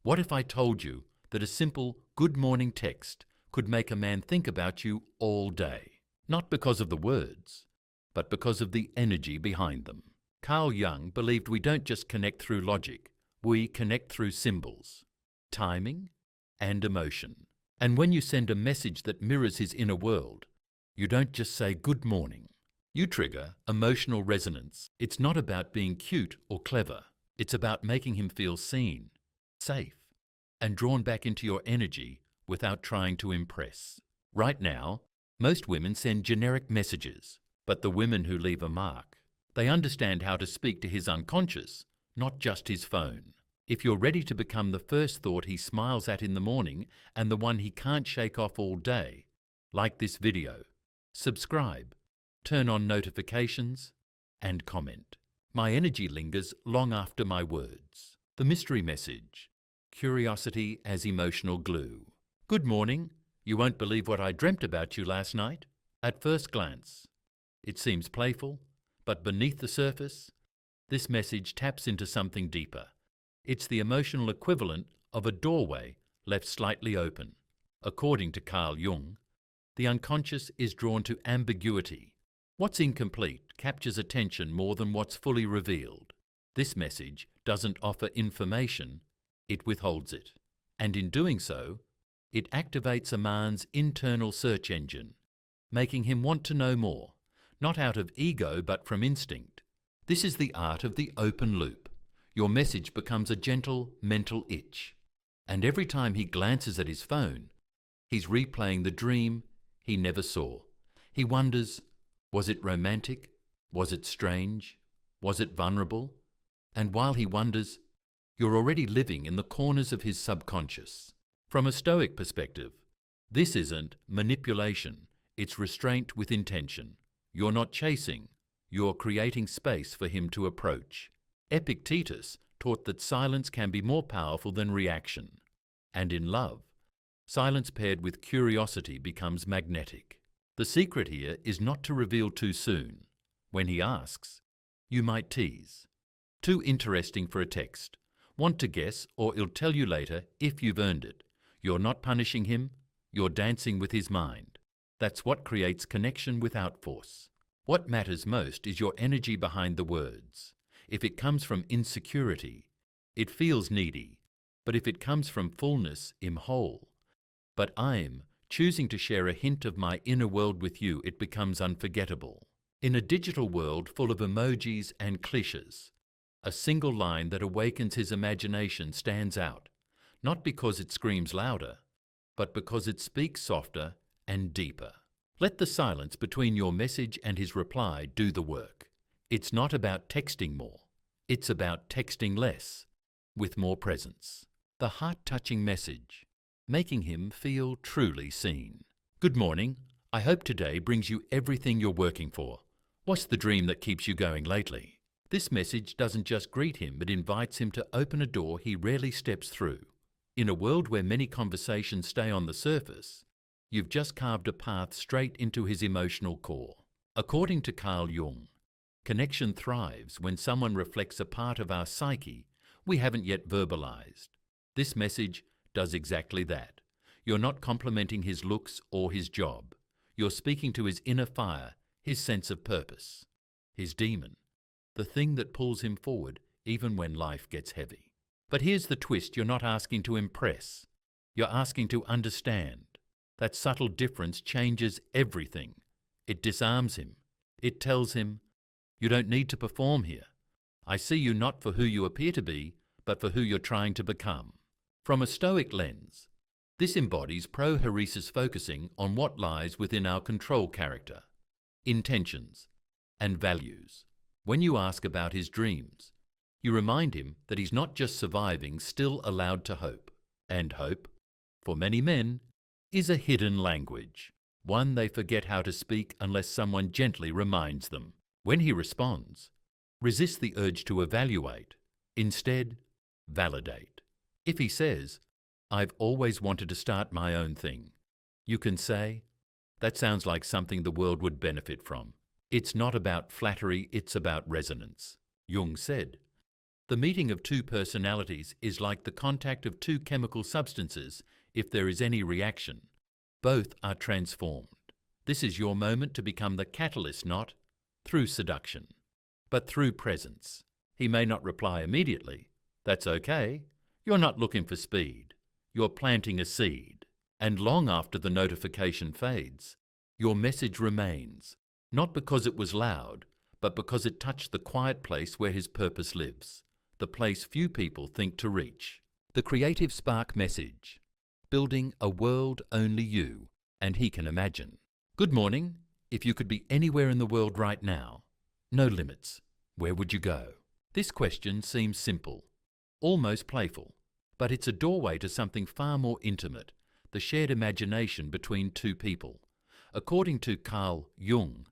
What if I told you that a simple good morning text could make a man think about you all day? Not because of the words, but because of the energy behind them. Carl Jung believed we don't just connect through logic, we connect through symbols, timing, and emotion. And when you send a message that mirrors his inner world, you don't just say good morning. You trigger emotional resonance. It's not about being cute or clever. It's about making him feel seen, safe, and drawn back into your energy without trying to impress. Right now, most women send generic messages, but the women who leave a mark, they understand how to speak to his unconscious, not just his phone. If you're ready to become the first thought he smiles at in the morning and the one he can't shake off all day, like this video, subscribe, turn on notifications, and comment. My energy lingers long after my words. The mystery message. Curiosity as emotional glue. Good morning. You won't believe what I dreamt about you last night. At first glance, it seems playful, but beneath the surface, this message taps into something deeper. It's the emotional equivalent of a doorway left slightly open. According to Carl Jung, the unconscious is drawn to ambiguity. What's incomplete captures attention more than what's fully revealed. This message doesn't offer information, it withholds it. And in doing so, it activates a man's internal search engine, making him want to know more, not out of ego but from instinct. This is the art of the open loop. Your message becomes a gentle mental itch. And every time he glances at his phone, he's replaying the dream he never saw. He wonders, was it romantic? Was it strange? Was it vulnerable? And while he wonders, you're already living in the corners of his subconscious. From a Stoic perspective, this isn't manipulation, it's restraint with intention. You're not chasing, you're creating space for him to approach. Epictetus taught that silence can be more powerful than reaction. And in love, silence paired with curiosity becomes magnetic. The secret here is not to reveal too soon. When he asks, you might tease. Too interesting for a text. Want to guess, or he'll tell you later if you've earned it. You're not punishing him, you're dancing with his mind. That's what creates connection without force. What matters most is your energy behind the words. If it comes from insecurity, it feels needy. But if it comes from fullness, I'm whole. But I'm choosing to share a hint of my inner world with you, it becomes unforgettable. In a digital world full of emojis and cliches, a single line that awakens his imagination stands out, not because it screams louder, but because it speaks softer and deeper. Let the silence between your message and his reply do the work. It's not about texting more. It's about texting less, with more presence. The heart-touching message, making him feel truly seen. Good morning. I hope today brings you everything you're working for. What's the dream that keeps you going lately? This message doesn't just greet him, it invites him to open a door he rarely steps through. In a world where many conversations stay on the surface, you've just carved a path straight into his emotional core. According to Carl Jung, connection thrives when someone reflects a part of our psyche we haven't yet verbalized. This message does exactly that. You're not complimenting his looks or his job. You're speaking to his inner fire, his sense of purpose, his demon, the thing that pulls him forward even when life gets heavy. But here's the twist, you're not asking to impress. You're asking to understand. That subtle difference changes everything. It disarms him. It tells him, you don't need to perform here. I see you not for who you appear to be, but for who you're trying to become. From a Stoic lens, this embodies pro-heresis focusing on what lies within our control character, intentions, and values. When you ask about his dreams, you remind him that he's not just surviving, still allowed to hope. And hope, for many men, is a hidden language, one they forget how to speak unless someone gently reminds them. When he responds, resist the urge to evaluate. Instead, validate. If he says, I've always wanted to start my own thing, you can say, that sounds like something the world would benefit from. It's not about flattery, it's about resonance. Jung said, The meeting of two personalities is like the contact of two chemical substances. If there is any reaction, both are transformed. This is your moment to become the catalyst, not through seduction, but through presence. He may not reply immediately. That's okay. You're not looking for speed. You're planting a seed. And long after the notification fades, your message remains, not because it was loud, but because it touched the quiet place where his purpose lives, the place few people think to reach. The creative spark message, building a world only you and he can imagine. Good morning. If you could be anywhere in the world right now, no limits, where would you go? This question seems simple, almost playful, but it's a doorway to something far more intimate, the shared imagination between two people. According to Carl Jung,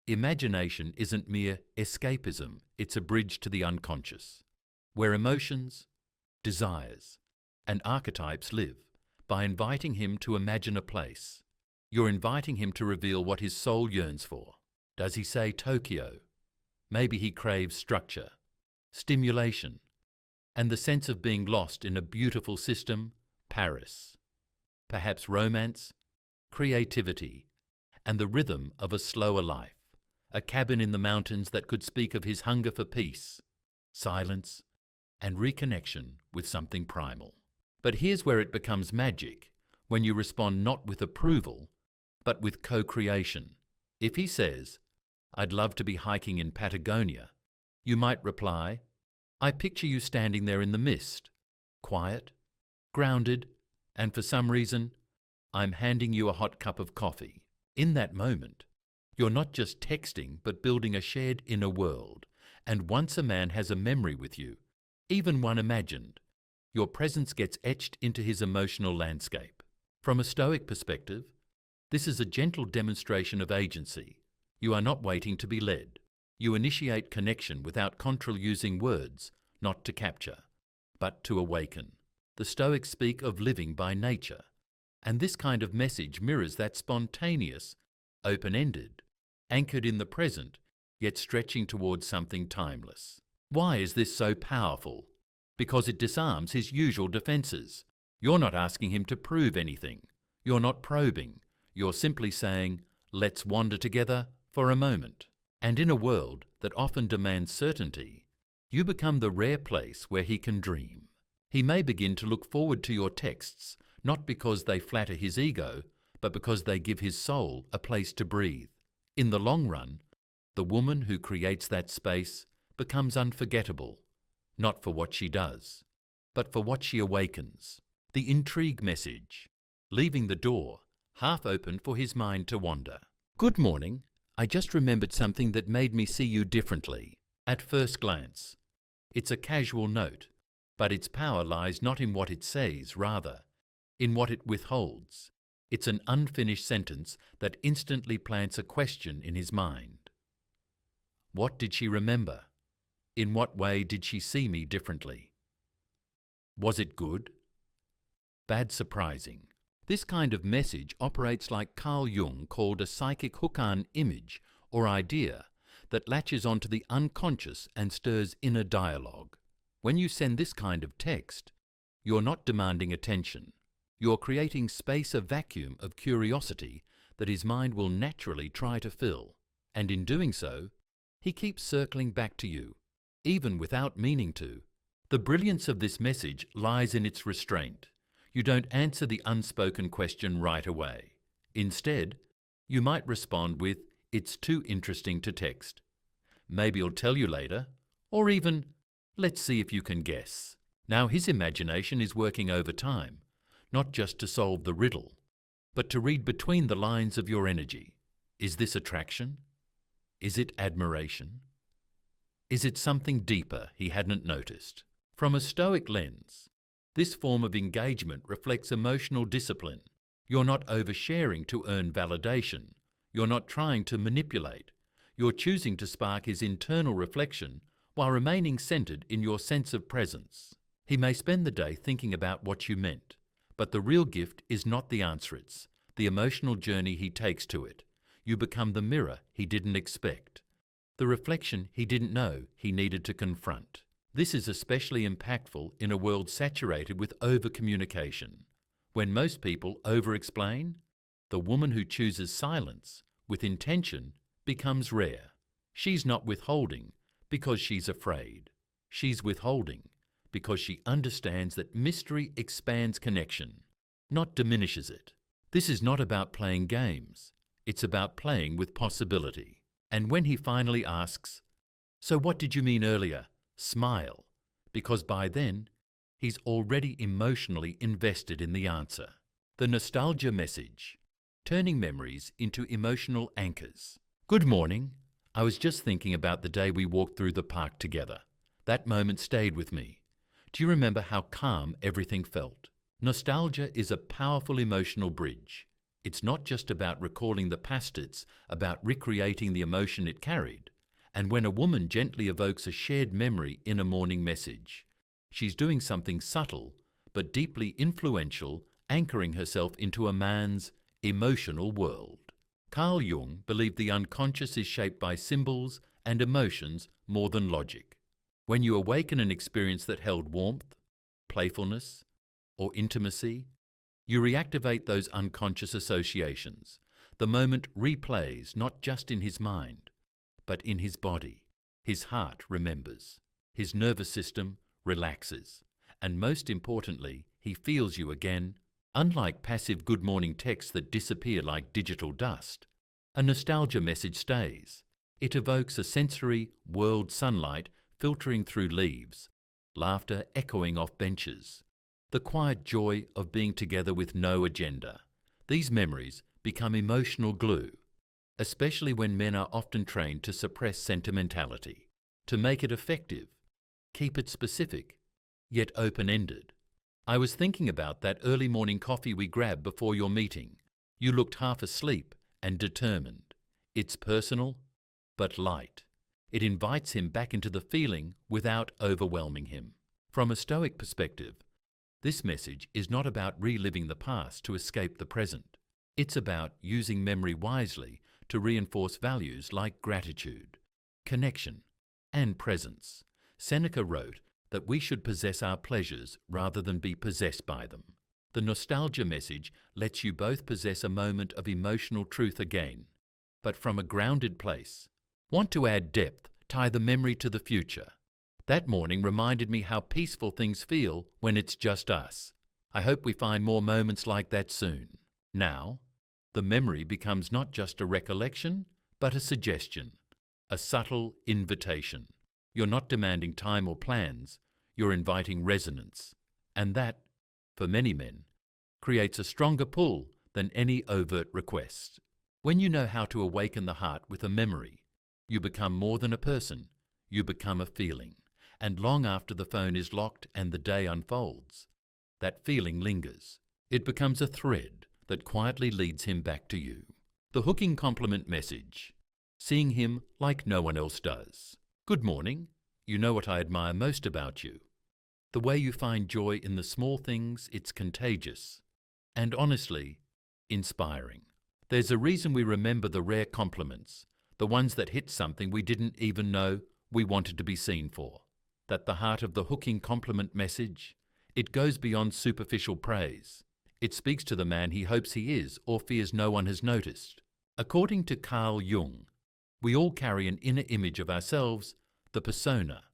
imagination isn't mere escapism, it's a bridge to the unconscious, where emotions, desires, and archetypes live. By inviting him to imagine a place, you're inviting him to reveal what his soul yearns for. Does he say Tokyo? Maybe he craves structure, stimulation, and the sense of being lost in a beautiful system, Paris. Perhaps romance, creativity, and the rhythm of a slower life, a cabin in the mountains that could speak of his hunger for peace, silence, and reconnection with something primal. But here's where it becomes magic, when you respond not with approval, but with co-creation. If he says, "I'd love to be hiking in Patagonia," you might reply, "I picture you standing there in the mist, quiet, grounded, and for some reason, I'm handing you a hot cup of coffee." In that moment, you're not just texting, but building a shared inner world. And once a man has a memory with you, even one imagined, your presence gets etched into his emotional landscape. From a Stoic perspective, this is a gentle demonstration of agency. You are not waiting to be led. You initiate connection without control, using words, not to capture, but to awaken. The Stoics speak of living by nature, and this kind of message mirrors that spontaneous, open-ended, anchored in the present, yet stretching towards something timeless. Why is this so powerful? Because it disarms his usual defenses. You're not asking him to prove anything. You're not probing. You're simply saying, "Let's wander together for a moment." And in a world that often demands certainty, you become the rare place where he can dream. He may begin to look forward to your texts, not because they flatter his ego, but because they give his soul a place to breathe. In the long run, the woman who creates that space becomes unforgettable, not for what she does, but for what she awakens. The intrigue message, leaving the door half open for his mind to wander. Good morning. I just remembered something that made me see you differently. At first glance, it's a casual note, but its power lies not in what it says, rather, in what it withholds. It's an unfinished sentence that instantly plants a question in his mind. What did she remember? In what way did she see me differently? Was it good? Bad, surprising? This kind of message operates like Carl Jung called a psychic hook-on image or idea that latches onto the unconscious and stirs inner dialogue. When you send this kind of text, you're not demanding attention. You're creating space, a vacuum of curiosity that his mind will naturally try to fill. And in doing so, he keeps circling back to you, even without meaning to. The brilliance of this message lies in its restraint. You don't answer the unspoken question right away. Instead, you might respond with, "It's too interesting to text. Maybe I'll tell you later," or even, "Let's see if you can guess." Now his imagination is working overtime, not just to solve the riddle, but to read between the lines of your energy. Is this attraction? Is it admiration? Is it something deeper he hadn't noticed? From a Stoic lens, this form of engagement reflects emotional discipline. You're not oversharing to earn validation. You're not trying to manipulate. You're choosing to spark his internal reflection while remaining centered in your sense of presence. He may spend the day thinking about what you meant, but the real gift is not the answer, it's the emotional journey he takes to it. You become the mirror he didn't expect, the reflection he didn't know he needed to confront. This is especially impactful in a world saturated with over-communication. When most people over-explain, the woman who chooses silence with intention becomes rare. She's not withholding because she's afraid. She's withholding because she understands that mystery expands connection, not diminishes it. This is not about playing games. It's about playing with possibility. And when he finally asks, "So what did you mean earlier?" smile, because by then, he's already emotionally invested in the answer. The nostalgia message, turning memories into emotional anchors. Good morning. I was just thinking about the day we walked through the park together. That moment stayed with me. Do you remember how calm everything felt? Nostalgia is a powerful emotional bridge. It's not just about recalling the past, it's about recreating the emotion it carried. And when a woman gently evokes a shared memory in a morning message, she's doing something subtle but deeply influential, anchoring herself into a man's emotional world. Carl Jung believed the unconscious is shaped by symbols and emotions more than logic. When you awaken an experience that held warmth, playfulness, or intimacy, you reactivate those unconscious associations. The moment replays not just in his mind, but in his body. His heart remembers. His nervous system relaxes. And most importantly, he feels you again. Unlike passive good morning texts that disappear like digital dust, a nostalgia message stays. It evokes a sensory world, sunlight filtering through leaves, laughter echoing off benches, the quiet joy of being together with no agenda. These memories become emotional glue, especially when men are often trained to suppress sentimentality. To make it effective, keep it specific, yet open-ended. I was thinking about that early morning coffee we grabbed before your meeting. You looked half asleep and determined. It's personal, but light. It invites him back into the feeling without overwhelming him. From a Stoic perspective, this message is not about reliving the past to escape the present. It's about using memory wisely to reinforce values like gratitude, connection, and presence. Seneca wrote that we should possess our pleasures rather than be possessed by them. The nostalgia message lets you both possess a moment of emotional truth again, but from a grounded place. Want to add depth, tie the memory to the future. That morning reminded me how peaceful things feel when it's just us. I hope we find more moments like that soon. Now, the memory becomes not just a recollection, but a suggestion, a subtle invitation. You're not demanding time or plans, you're inviting resonance. And that, for many men, creates a stronger pull than any overt request. When you know how to awaken the heart with a memory, you become more than a person, you become a feeling. And long after the phone is locked and the day unfolds, that feeling lingers. It becomes a thread that quietly leads him back to you. The hooking compliment message. Seeing him like no one else does. Good morning. You know what I admire most about you. The way you find joy in the small things, it's contagious. And honestly, inspiring. There's a reason we remember the rare compliments, the ones that hit something we didn't even know we wanted to be seen for. That the heart of the hooking compliment message, it goes beyond superficial praise. It speaks to the man he hopes he is or fears no one has noticed. According to Carl Jung, we all carry an inner image of ourselves, the persona,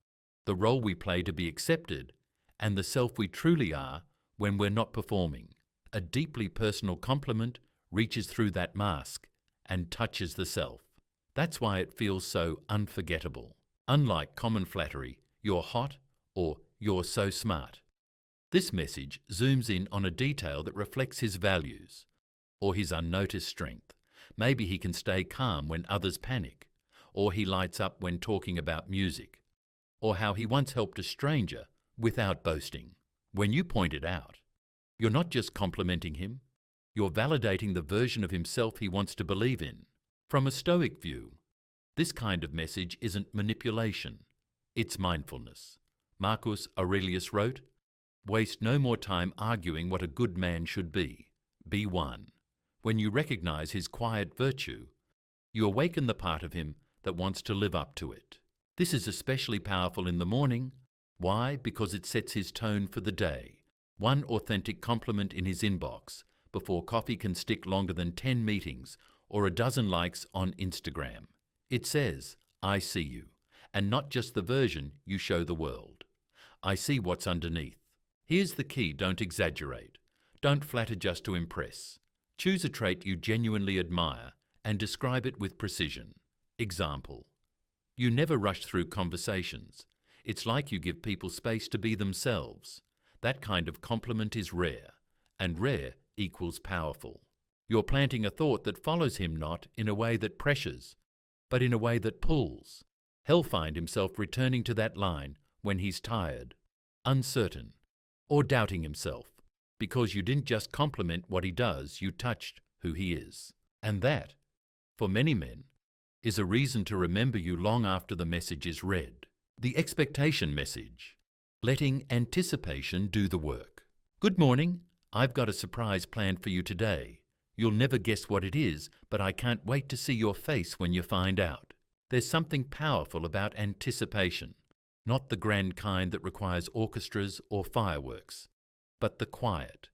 the role we play to be accepted, and the self we truly are when we're not performing. A deeply personal compliment reaches through that mask and touches the self. That's why it feels so unforgettable. Unlike common flattery, "You're hot" or "You're so smart," this message zooms in on a detail that reflects his values or his unnoticed strength. Maybe he can stay calm when others panic, or he lights up when talking about music, or how he once helped a stranger without boasting. When you point it out, you're not just complimenting him, you're validating the version of himself he wants to believe in. From a Stoic view, this kind of message isn't manipulation, it's mindfulness. Marcus Aurelius wrote, "Waste no more time arguing what a good man should be. Be one." When you recognize his quiet virtue, you awaken the part of him that wants to live up to it. This is especially powerful in the morning, Why? Because it sets his tone for the day. One authentic compliment in his inbox before coffee can stick longer than 10 meetings or a dozen likes on Instagram. It says, I see you, and not just the version you show the world. I see what's underneath. Here's the key: don't exaggerate. Don't flatter just to impress. Choose a trait you genuinely admire and describe it with precision. Example: you never rush through conversations. It's like you give people space to be themselves. That kind of compliment is rare, and rare equals powerful. You're planting a thought that follows him not in a way that pressures, but in a way that pulls. He'll find himself returning to that line when he's tired, uncertain, or doubting himself, because you didn't just compliment what he does, you touched who he is. And that, for many men, is a reason to remember you long after the message is read. The expectation message. Letting anticipation do the work. Good morning. I've got a surprise planned for you today. You'll never guess what it is, but I can't wait to see your face when you find out. There's something powerful about anticipation, not the grand kind that requires orchestras or fireworks, but the quiet,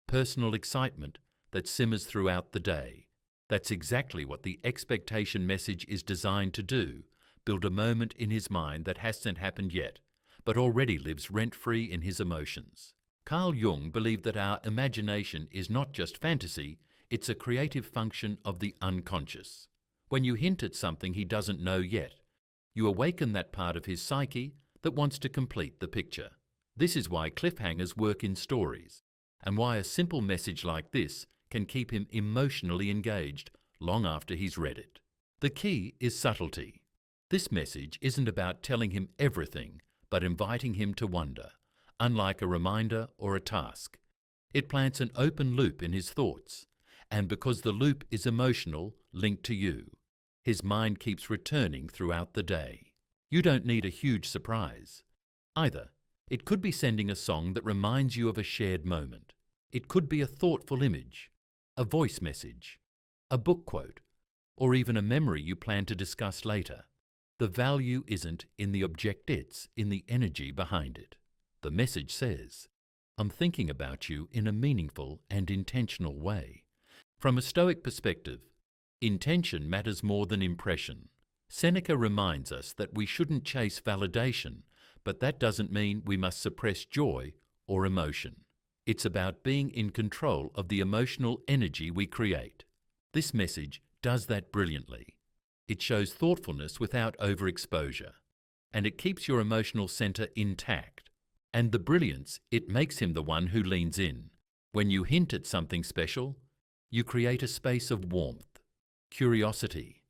personal excitement that simmers throughout the day. That's exactly what the expectation message is designed to do: build a moment in his mind that hasn't happened yet, but already lives rent-free in his emotions. Carl Jung believed that our imagination is not just fantasy, it's a creative function of the unconscious. When you hint at something he doesn't know yet, you awaken that part of his psyche that wants to complete the picture. This is why cliffhangers work in stories, and why a simple message like this can keep him emotionally engaged long after he's read it. The key is subtlety. This message isn't about telling him everything, but inviting him to wonder, unlike a reminder or a task. It plants an open loop in his thoughts, and because the loop is emotional, linked to you, his mind keeps returning throughout the day. You don't need a huge surprise. Either, it could be sending a song that reminds you of a shared moment. It could be a thoughtful image, a voice message, a book quote, or even a memory you plan to discuss later. The value isn't in the object, it's in the energy behind it. The message says, I'm thinking about you in a meaningful and intentional way. From a Stoic perspective, intention matters more than impression. Seneca reminds us that we shouldn't chase validation, but that doesn't mean we must suppress joy or emotion. It's about being in control of the emotional energy we create. This message does that brilliantly. It shows thoughtfulness without overexposure, and it keeps your emotional center intact. And the brilliance, it makes him the one who leans in. When you hint at something special, you create a space of warmth, curiosity,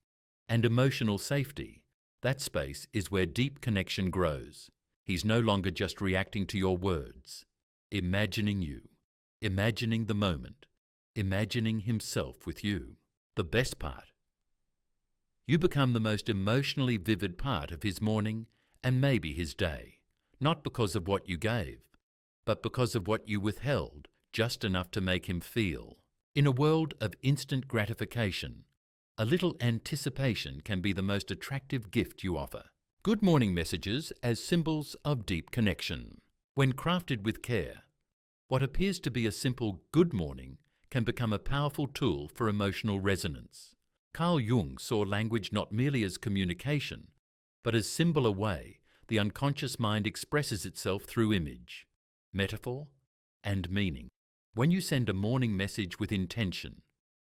and emotional safety. That space is where deep connection grows. He's no longer just reacting to your words, imagining you, imagining the moment, imagining himself with you. The best part: you become the most emotionally vivid part of his morning and maybe his day, not because of what you gave, but because of what you withheld, just enough to make him feel. In a world of instant gratification, a little anticipation can be the most attractive gift you offer. Good morning messages as symbols of deep connection. When crafted with care, what appears to be a simple good morning can become a powerful tool for emotional resonance. Carl Jung saw language not merely as communication, but as symbol, a way the unconscious mind expresses itself through image, metaphor, and meaning. When you send a morning message with intention,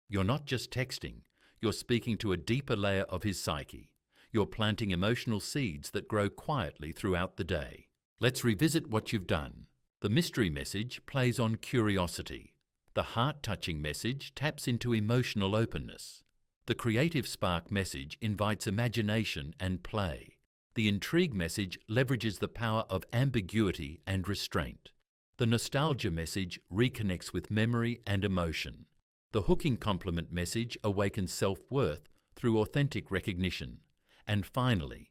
you're not just texting, you're speaking to a deeper layer of his psyche. You're planting emotional seeds that grow quietly throughout the day. Let's revisit what you've done. The mystery message plays on curiosity. The heart-touching message taps into emotional openness. The creative spark message invites imagination and play. The intrigue message leverages the power of ambiguity and restraint. The nostalgia message reconnects with memory and emotion. The hooking compliment message awakens self-worth through authentic recognition. And finally,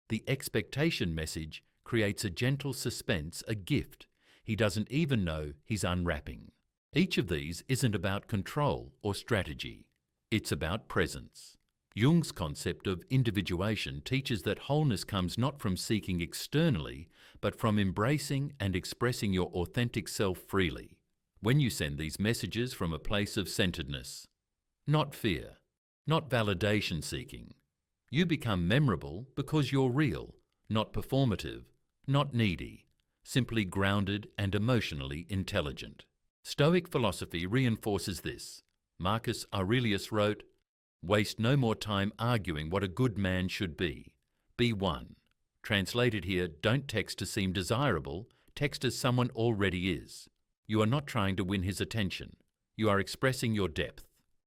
the expectation message creates a gentle suspense, a gift he doesn't even know he's unwrapping. Each of these isn't about control or strategy. It's about presence. Jung's concept of individuation teaches that wholeness comes not from seeking externally, but from embracing and expressing your authentic self freely. When you send these messages from a place of centeredness, not fear, not validation seeking, you become memorable because you're real, not performative, not needy, simply grounded and emotionally intelligent. Stoic philosophy reinforces this. Marcus Aurelius wrote, "Waste no more time arguing what a good man should be. Be one." Translated here, don't text to seem desirable, text as someone already is. You are not trying to win his attention. You are expressing your depth.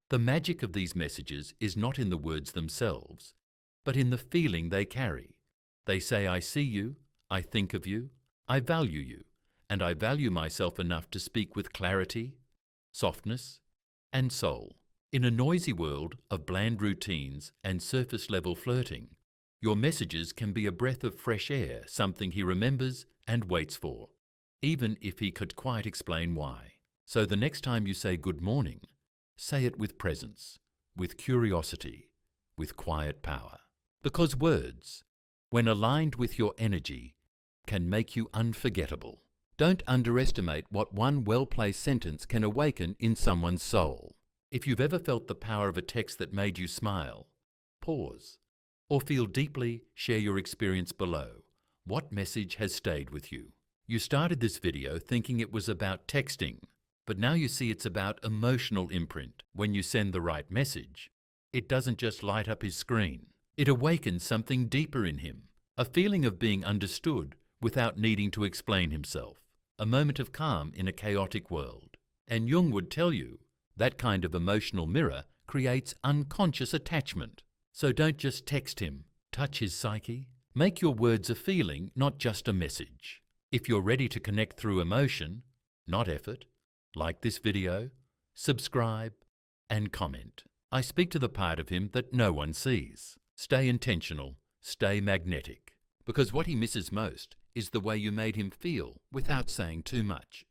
The magic of these messages is not in the words themselves, but in the feeling they carry. They say, I see you, I think of you, I value you, and I value myself enough to speak with clarity, softness, and soul. In a noisy world of bland routines and surface-level flirting, your messages can be a breath of fresh air, something he remembers and waits for, even if he could quite explain why. So the next time you say good morning, say it with presence, with curiosity, with quiet power. Because words, when aligned with your energy, can make you unforgettable. Don't underestimate what one well-placed sentence can awaken in someone's soul. If you've ever felt the power of a text that made you smile, pause, or feel deeply, share your experience below. What message has stayed with you? You started this video thinking it was about texting, but now you see it's about emotional imprint. When you send the right message, it doesn't just light up his screen. It awakens something deeper in him, a feeling of being understood without needing to explain himself, a moment of calm in a chaotic world. And Jung would tell you, that kind of emotional mirror creates unconscious attachment. So don't just text him, touch his psyche. Make your words a feeling, not just a message. If you're ready to connect through emotion, not effort, like this video, subscribe, and comment. I speak to the part of him that no one sees. Stay intentional, stay magnetic. Because what he misses most is the way you made him feel without saying too much.